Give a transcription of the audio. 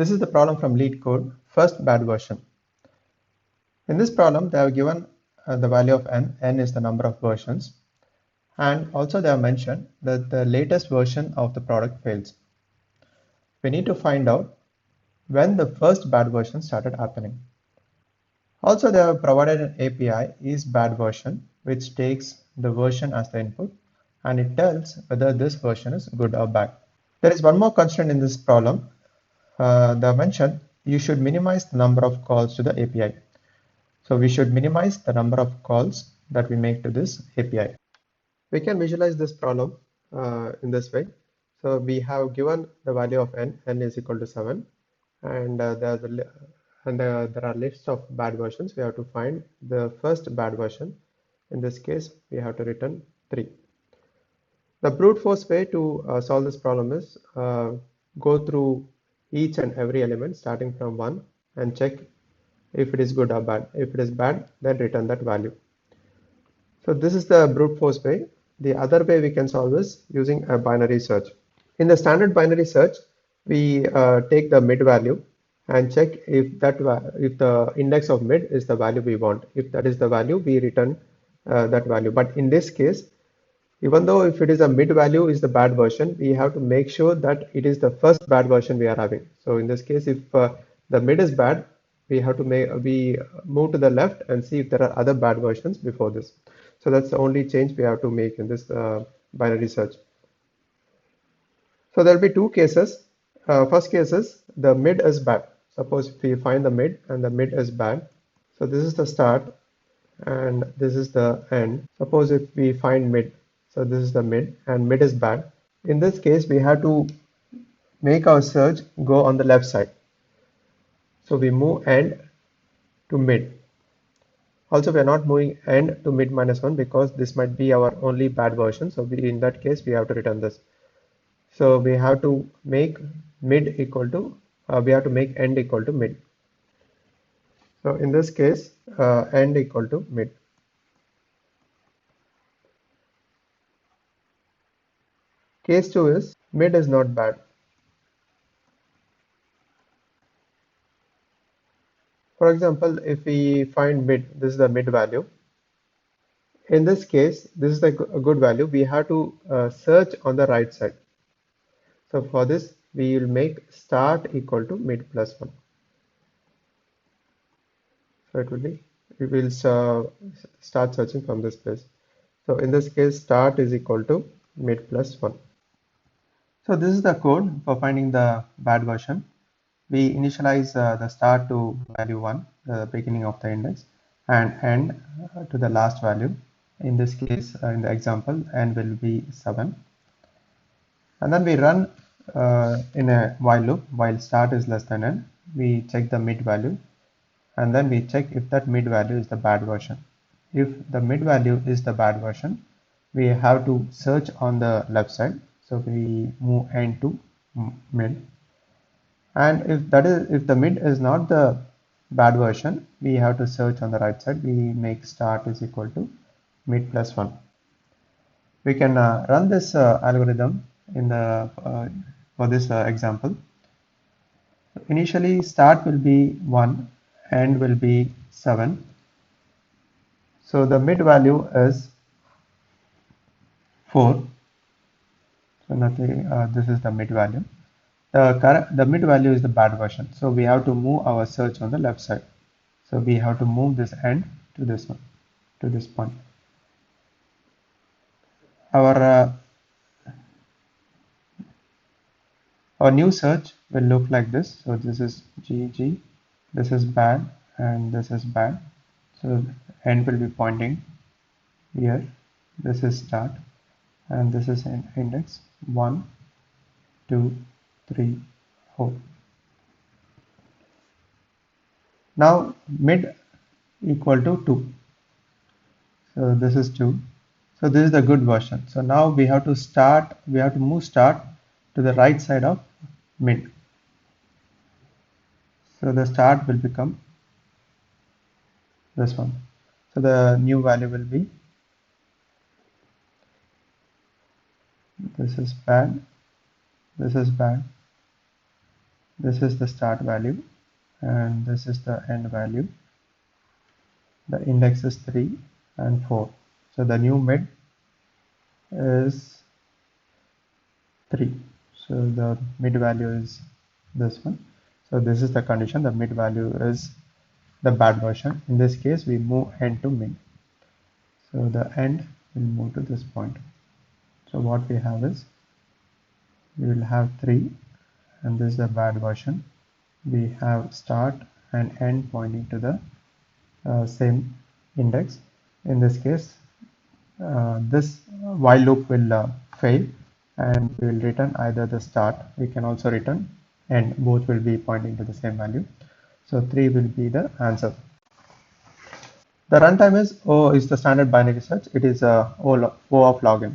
This is the problem from LeetCode, first bad version. In this problem, they have given the value of n. N is the number of versions. And also they have mentioned that the latest version of the product fails. We need to find out when the first bad version started happening. Also, they have provided an API is bad version, which takes the version as the input and it tells whether this version is good or bad. There is one more constraint in this problem. They mentioned you should minimize the number of calls to the API. So we should minimize the number of calls that we make to this API. We can visualize this problem in this way. So we have given the value of n is equal to 7, and there are lists of bad versions. We have to find the first bad version. In this case, we have to return 3. The brute force way to solve this problem is go through each and every element starting from 1 and check if it is good or bad. If it is bad, then return that value. So this is the brute force way. The other way we can solve is using a binary search. In the standard binary search, we take the mid value and check if the index of mid is the value we want. If that is the value, we return that value. But in this case, even though if it is a mid value is the bad version, we have to make sure that it is the first bad version we are having. So in this case, if the mid is bad, we have to move to the left and see if there are other bad versions before this. So that's the only change we have to make in this binary search. So there will be two cases. First case is the mid is bad. Suppose if we find the mid and the mid is bad. So this is the start and this is the end. Suppose if we find mid. So this is the mid and mid is bad. In this case, we have to make our search go on the left side. So we move end to mid. Also, we are not moving end to mid minus 1 because this might be our only bad version. So in that case, we have to return this. So we have to make mid equal to, we have to make end equal to mid. So in this case, end equal to mid. Case 2 is mid is not bad. For example, if we find mid, this is the mid value. In this case, this is a good value. We have to search on the right side. So for this, we will make start equal to mid plus 1. So we will start searching from this place. So in this case, start is equal to mid plus 1. So this is the code for finding the bad version. We initialize the start to value 1, the beginning of the index, and end to the last value. In this case, in the example, n will be 7. And then we run in a while loop while start is less than n. We check the mid value and then we check if that mid value is the bad version. If the mid value is the bad version, we have to search on the left side. So we move end to mid. And if the mid is not the bad version, we have to search on the right side. We make start is equal to mid plus 1. We can run this algorithm in the for this example. Initially, start will be 1, end will be 7. So the mid value is 4. So nothing. This is the mid value. The mid value is the bad version. So we have to move our search on the left side. So we have to move this end to this one, to this point. Our new search will look like this. So this is GG, this is bad, and this is bad. So end will be pointing here. This is start, and this is an index 1, 2, 3, 4. Now mid equal to 2. So this is 2. So this is the good version. So now we have to move start to the right side of mid. So the start will become this one. So the new value will be, this is bad, this is bad, This is the start value and this is the end value. The index is 3 and 4. So the new mid is 3. So the mid value is this one. So this is the condition. The mid value is the bad version. In this case, we move end to min. So the end will move to this point. So what we have is, we will have 3 and this is the bad version. We have start and end pointing to the same index. In this case, this while loop will fail and we will return either the start. We can also return end. Both will be pointing to the same value. So 3 will be the answer. The runtime is O is the standard binary search. It is O of log n.